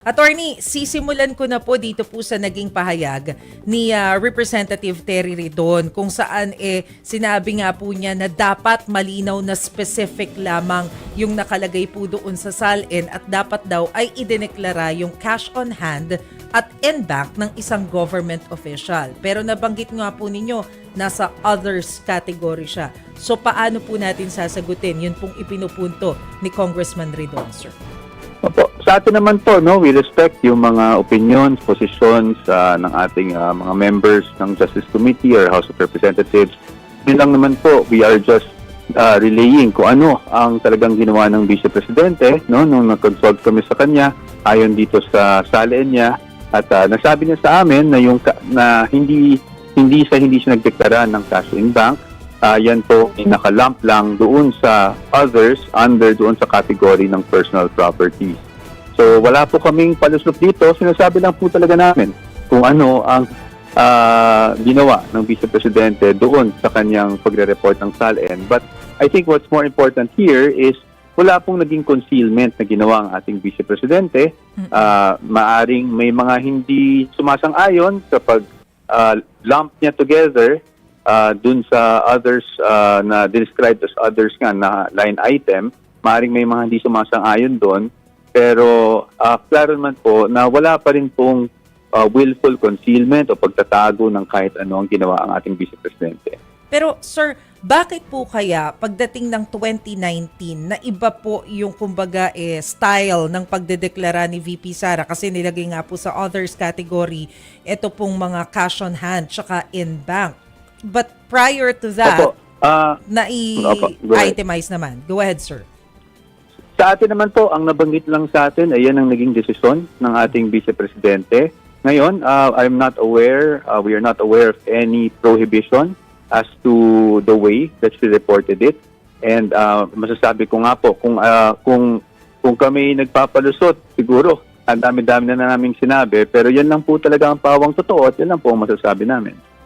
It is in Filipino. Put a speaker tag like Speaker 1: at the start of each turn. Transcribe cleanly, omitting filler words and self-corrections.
Speaker 1: Attorney, sisimulan ko na po dito po sa naging pahayag ni Representative Terry Ridon kung saan sinabi nga po niya na dapat malinaw na specific lamang yung nakalagay po doon sa SALN at dapat daw ay idineklara yung cash on hand at in bank ng isang government official. Pero nabanggit nga po ninyo, nasa others category siya. So paano po natin sasagutin? Yun pong ipinupunto ni Congressman Ridon, sir.
Speaker 2: Opo. Sa atin naman po, we respect yung mga opinions, positions ng ating mga members ng Justice Committee or House of Representatives. Yun lang naman po, we are just relaying kung ano ang talagang ginawa ng Vice Presidente nung nag-consult kami sa kanya ayon dito sa SALN niya at nasabi niya sa amin na hindi siya nagdeklara ng cash in bank. Yan po nakalump lang doon sa others under doon sa category ng personal properties. So wala po kaming palusot dito. Sinasabi lang po talaga namin kung ano ang ginawa ng Vice Presidente doon sa kanyang pagre-report ng SALN. But I think what's more important here is wala pong naging concealment na ginawa ang ating Vice Presidente. Maaring may mga hindi sumasang-ayon kapag lump niya together dun sa others na described as others nga na line item, maaaring may mga hindi sumasang-ayon doon. Pero klaro naman po na wala pa rin pong willful concealment o pagtatago ng kahit ano ang ginawa ang ating Vice Presidente.
Speaker 1: Pero sir, bakit po kaya pagdating ng 2019 na iba po yung kumbaga style ng pagdedeklara ni VP Sara kasi nilagay nga po sa others category ito pong mga cash on hand tsaka in bank. But prior to that, na-i-itemize naman. Go ahead, sir.
Speaker 2: Sa atin naman po, ang nabanggit lang sa atin ay yan ang naging desisyon ng ating Vice Presidente. Ngayon, we are not aware of any prohibition as to the way that she reported it. And masasabi ko nga po, kung kami nagpapalusot, siguro, ang dami-dami na naming sinabi, pero yan lang po talaga ang pawang totoo at yan lang po ang masasabi namin.